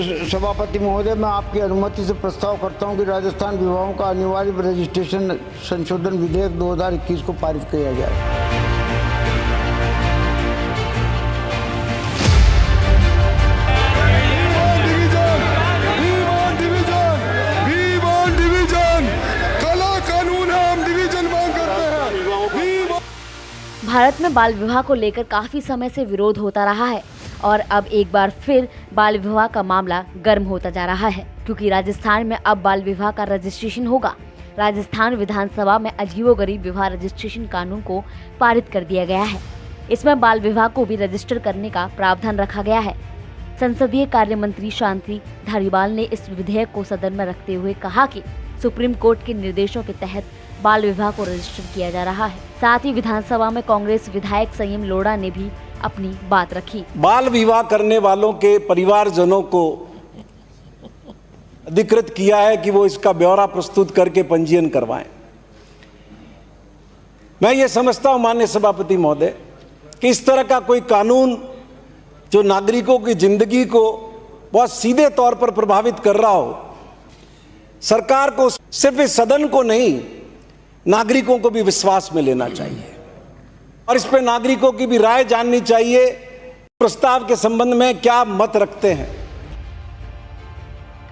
सभापति महोदय, मैं आपकी अनुमति से प्रस्ताव करता हूं कि राजस्थान विवाहों का अनिवार्य रजिस्ट्रेशन संशोधन विधेयक 2021 को पारित किया जाए। भारत में बाल विवाह को लेकर काफी समय से विरोध होता रहा है और अब एक बार फिर बाल विवाह का मामला गर्म होता जा रहा है, क्योंकि राजस्थान में अब बाल विवाह का रजिस्ट्रेशन होगा। राजस्थान विधानसभा में अजीबोगरीब विवाह रजिस्ट्रेशन कानून को पारित कर दिया गया है। इसमें बाल विवाह को भी रजिस्टर करने का प्रावधान रखा गया है। संसदीय कार्य मंत्री शांति धारीवाल ने इस विधेयक को सदन में रखते हुए कहा कि सुप्रीम कोर्ट के निर्देशों के तहत बाल विवाह को रजिस्टर किया जा रहा है। साथ ही विधानसभा में कांग्रेस विधायक संयम लोढ़ा ने भी अपनी बात रखी। बाल विवाह करने वालों के परिवारजनों को अधिकृत किया है कि वो इसका ब्यौरा प्रस्तुत करके पंजीयन करवाएं। मैं ये समझता हूं माननीय सभापति महोदय कि इस तरह का कोई कानून जो नागरिकों की जिंदगी को बहुत सीधे तौर पर प्रभावित कर रहा हो, सरकार को सिर्फ इस सदन को नहीं, नागरिकों को भी विश्वास में लेना चाहिए और इस पे नागरिकों की भी राय जाननी चाहिए, प्रस्ताव के संबंध में क्या मत रखते हैं।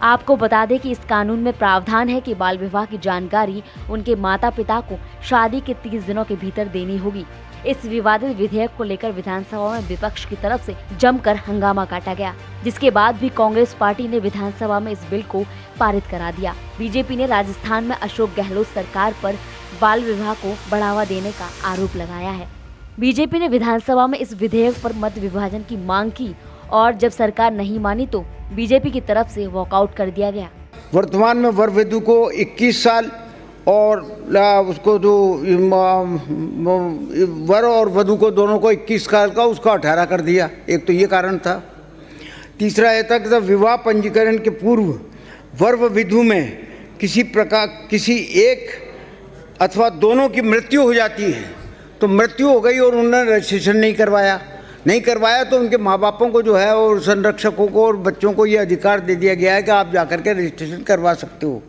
आपको बता दें कि इस कानून में प्रावधान है कि बाल विवाह की जानकारी उनके माता पिता को शादी के 30 दिनों के भीतर देनी होगी। इस विवादित विधेयक को लेकर विधानसभा में विपक्ष की तरफ से जमकर हंगामा काटा गया, जिसके बाद भी कांग्रेस पार्टी ने विधानसभा में इस बिल को पारित करा दिया। बीजेपी ने राजस्थान में अशोक गहलोत सरकार पर बाल विवाह को बढ़ावा देने का आरोप लगाया है। बीजेपी ने विधानसभा में इस विधेयक पर मत विभाजन की मांग की और जब सरकार नहीं मानी तो बीजेपी की तरफ से वॉकआउट कर दिया गया। वर्तमान में वर वधू को 21 साल और उसको जो वर और वधू को दोनों को 21 साल का उसका 18 कर दिया। एक तो ये कारण था। तीसरा यह था कि विवाह पंजीकरण के पूर्व वर व वधू में किसी एक अथवा दोनों की मृत्यु हो जाती है तो मृत्यु हो गई और उन्होंने रजिस्ट्रेशन नहीं करवाया तो उनके माँ बापों को जो है और संरक्षकों को और बच्चों को ये अधिकार दे दिया गया है कि आप जाकर के रजिस्ट्रेशन करवा सकते हो,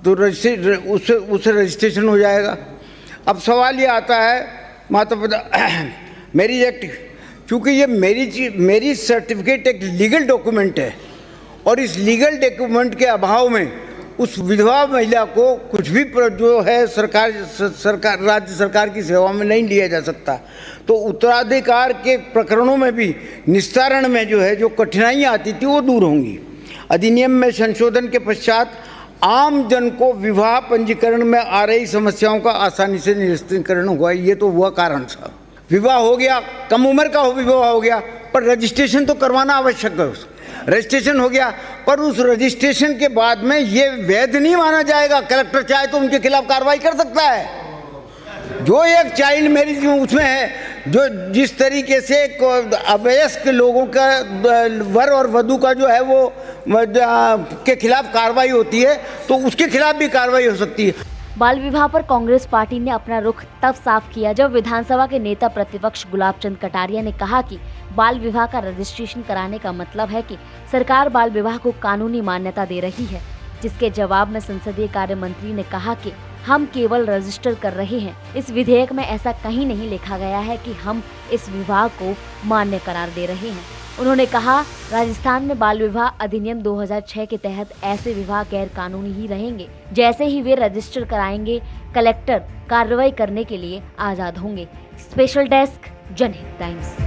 तो उससे रजिस्ट्रेशन हो जाएगा। अब सवाल ये आता है माता पिता मैरिज एक्ट, चूँकि ये मैरिज सर्टिफिकेट एक लीगल डॉक्यूमेंट है और इस लीगल डॉक्यूमेंट के अभाव में उस विधवा महिला को कुछ भी जो है राज्य सरकार की सेवा में नहीं लिया जा सकता। तो उत्तराधिकार के प्रकरणों में भी निस्तारण में जो है जो कठिनाइयाँ आती थी वो दूर होंगी। अधिनियम में संशोधन के पश्चात आम जन को विवाह पंजीकरण में आ रही समस्याओं का आसानी से निराकरण हुआ। ये तो हुआ कारण था। विवाह हो गया, कम उम्र का विवाह हो गया, पर रजिस्ट्रेशन तो करवाना आवश्यक है। रजिस्ट्रेशन हो गया पर उस रजिस्ट्रेशन के बाद में ये वैध नहीं माना जाएगा। कलेक्टर चाहे तो उनके खिलाफ कार्रवाई कर सकता है। जो एक चाइल्ड मैरिज उसमें है, जो जिस तरीके से अवयस्क लोगों का वर और वधू का जो है वो के खिलाफ कार्रवाई होती है तो उसके खिलाफ भी कार्रवाई हो सकती है। बाल विवाह पर कांग्रेस पार्टी ने अपना रुख तब साफ किया जब विधानसभा के नेता प्रतिपक्ष गुलाब चंद कटारिया ने कहा कि बाल विवाह का रजिस्ट्रेशन कराने का मतलब है कि सरकार बाल विवाह को कानूनी मान्यता दे रही है, जिसके जवाब में संसदीय कार्य मंत्री ने कहा कि हम केवल रजिस्टर कर रहे हैं। इस विधेयक में ऐसा कहीं नहीं लिखा गया है कि हम इस विवाह को मान्य करार दे रहे हैं। उन्होंने कहा, राजस्थान में बाल विवाह अधिनियम 2006 के तहत ऐसे विवाह गैर कानूनी ही रहेंगे। जैसे ही वे रजिस्टर कराएंगे, कलेक्टर कार्रवाई करने के लिए आजाद होंगे। स्पेशल डेस्क, जनहित टाइम्स।